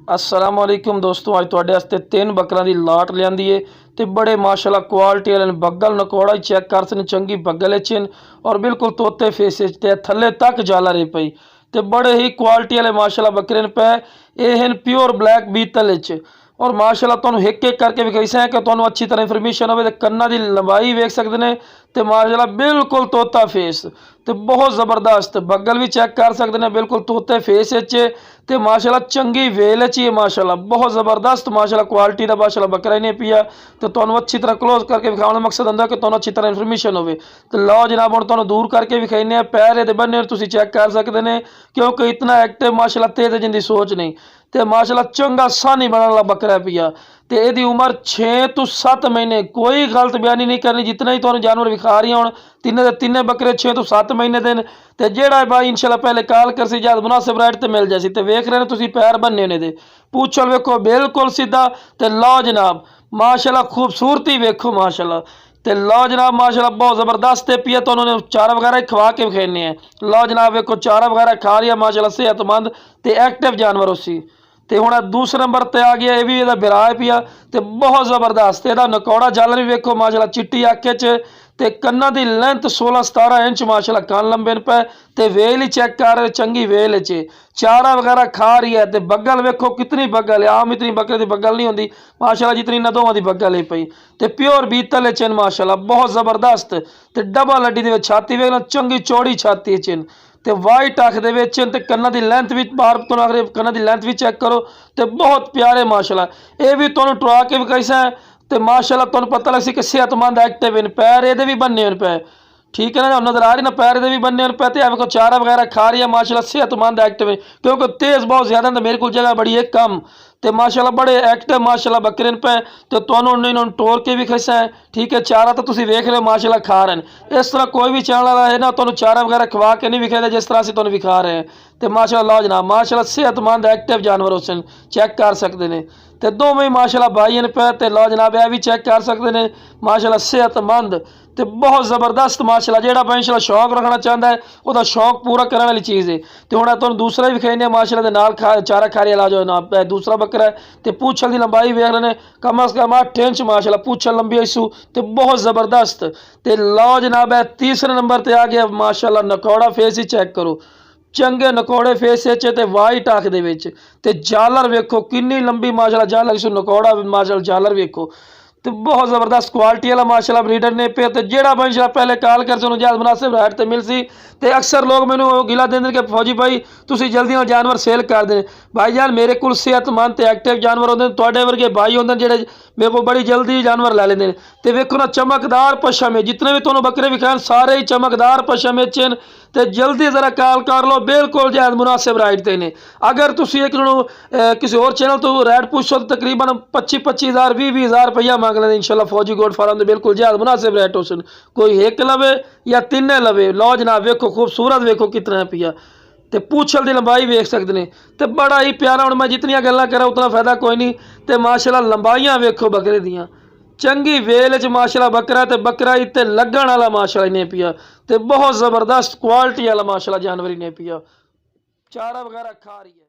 अस्सलाम वालेकुम दोस्तों, अज तुहाडे वास्ते 3 बकरां दी लाट लिआंदी है ते बड़े माशाअल्लाह क्वालिटी वाले बगल नकोड़ा चेक कर सकते, चंगी बगल च और बिल्कुल तोते फेस ते थल्ले तक जाला रही पई ते बड़े ही क्वालिटी वाले माशाअल्लाह बकरे ने पे। ये हैं प्योर ब्लैक बीतल च और माशाअल्लाह तुहानूं एक एक करके विखाई सैं कि तुहानूं अच्छी तरह इन्फॉर्मेशन होवे। कन्ना दी लंबाई वेख सकदे ने ते माशाअल्लाह बिल्कुल तोता फेस ते बहुत ज़बरदस्त बगल भी चेक कर सकते हैं, बिल्कुल तोते फेस ते माशाअल्लाह चंगी वेल च माशाअल्लाह बहुत ज़बरदस्त माशाअल्लाह क्वालिटी का माशाअल्लाह बकरा इन्हें पिया। तो तुहानूं अच्छी तरह क्लोज करके विखाने का मकसद होंदा कि तुहानूं अच्छी तरह इन्फॉर्मेशन होवे। तो लो जनाब हुण तुहानूं दूर करके विखाने पैर इहदे बन्ने तुसीं चेक कर सकते हैं, क्योंकि इतना एक्टिव माशाअल्लाह तेज जिंदी सोच नहीं ते माशाअल्लाह चंगा सानी बनने वाला बकरा पिया। तो यदी उम्र 6 तो 7 महीने, कोई गलत बयानी नहीं करनी। जितना ही तुहानूं जानवर विखा रही हो तिन्ने दे तिन्ने बकरे 6 तो 7 महीने दे न। ते जेड़ा भाई इंशाल्लाह पहले कॉल कर सी जद मुनासिब रेट ते मिल जासी। ते वेख रहे ने तुसीं पैर बन्ने ने दे पूछल वेखो बिल्कुल सीधा ते लो जनाब माशाअल्लाह खूबसूरती वेखो माशाअल्लाह। ते लो जनाब माशाअल्लाह बहुत ज़बरदस्त है पिया। तो उन्होंने चारा वगैरह खवा के विखाने हैं। लो जनाब वेखो चारा वगैरह खा रही है माशाअल्लाह, सेहतमंद ते एक्टिव जानवर उसी। तो हुण दूसरे नंबर पर आ गया, यह भी यदा बिरा है पिया तो बहुत ज़बरदस्त। यदा नकौड़ा झालर भी वेखो माशाअल्लाह चिट्टी अख च ते कन्ना दी लेंथ 16-17 इंच माशाअल्लाह कान लंबे पे ते वेल ही चेक कर चंगी वेल च चारा वगैरह खा रही है। ते बगल वेखो कितनी बगल है, आम इतनी बकरे की बगल नहीं होंगी माशाअल्लाह जितनी इन्हां दोवां दी बगल है पई। ते प्योर बीतल चिन माशाअल्लाह बहुत ज़बरदस्त ते डबल हड्डी दे छाती वेख चंगी चौड़ी छाती चिन ते वाइट अख दे विच ते कन्ना दी लेंथ भी बाहर तो आखिर कन्ना दी लेंथ भी चेक करो ते बहुत प्यारे माशाअल्लाह। ये भी तुहानूं टुरा के विखाई सैं ते माशाअल्लाह तुहानूं पता लग सी कि सेहतमंद एक्टिव इन पैर ये भी बन्ने पे। ठीक है ना, नजर आ रही ना पैर भी बन्ने पे ते आपको चारा वगैरह खा रही है माशाअल्लाह सेहतमंद एक्टिव है, क्योंकि तेज़ बहुत ज़्यादा तो मेरे को जगह बड़ी है कम तो माशाअल्लाह बड़े एक्टिव माशाअल्लाह बकरे पे। तो तुहानूं टोर के भी खसा है। ठीक है, चारा तो तुसीं वेख रहे हो माशाअल्लाह खा रहे हैं। इस तरह कोई भी चारा वाला है ना तुहानूं चारा वगैरह खवा के नहीं विखादा जिस तरह से तुहानूं विखा रहे हैं। तो माशाअल्लाह लो जनाब माशाअल्लाह सेहतमंद एक्टिव जानवर उस चेक कर सकते हैं। तो दोवें माशाअल्लाह भाई ने पे ते लो जनाब यह भी चेक कर सकते हैं माशाअल्लाह सेहतमंद तो बहुत ज़बरदस्त माशाअल्लाह। जेड़ा भाई इंशाअल्लाह शौक रखना चाहता है वह शौक पूरा करने वाली चीज़ है। तो हुण तुहानूं दूसरा भी विखाने माशाअल्लाह दे नाल चारा खा रही ला जाओ ना दूसरा बकरा है। तो पूछल की लंबाई वेख रहे हैं कम अज़ कम 8 इंच माशाअल्लाह पूछल लंबी इसू तो बहुत ज़बरदस्त। तो लो जनाब है तीसरे नंबर पर आ गया माशाअल्लाह नकौड़ा फेस ही चेक करो चंगे नकौड़े फेस ते वाइट अख दे विच ते झालर वेखो कितनी लंबी माशाअल्लाह झालर इसू नकौड़ा माशाअल्लाह झालर वेखो तो बहुत ज़बरदस्त क्वालिटी वाला माशाअल्लाह ब्रीडर ने पे। तो जेड़ा भाई इंशाअल्लाह पहले कॉल कर उन्होंने जल्द मुनासिब रेट ते मिल सी। तो अक्सर लोग मैंने गिला देंगे कि फौजी भाई तुसीं जल्दी नाल जानवर सेल कर दें। भाई जान मेरे को सेहतमंद ते एक्टिव जानवर होंगे, तुहाडे वर्गे भाई होंगे जेड़े मेरे को बड़ी जल्दी जानवर लै लेंदे। तो वेखो ना चमकदार पशम है, जितने भी तुहानूं बकरे विखान सारे ही चमकदार पशम है चिन। तो जल्दी ज़रा कॉल कर लो बिल्कुल जायज़ मुनासिब रेट ते ने। अगर तुसीं एक किसी और चैनल तो रेट पूछो तो तकरीबन 25-25 हज़ार 20-20 हज़ार रुपया मांग लेंगे इंशाअल्लाह फौजी गोड फार्म दे बिल्कुल जायज़ मुनासिब रेट हो सन। कोई एक लवे या तिन्ने लवे। लो जनाब वेखो खूबसूरत वेखो कितना पिया तो पूछल की लंबाई वेख सकते हैं तो बड़ा ही प्यारा। हुण मैं जितनियां गल्लां करा उतना फायदा कोई नहीं। तो माशाअल्लाह लंबाइयां वेखो बकरे दियां चंगी वेल च माशाअल्लाह बकरा तो बकरा इत्ते लगन वाला माशाअल्लाह इन्हें पिया तो बहुत ज़बरदस्त क्वालिटी वाला माशाअल्लाह जानवर इन्हें पिया चारा वगैरह खा रही है।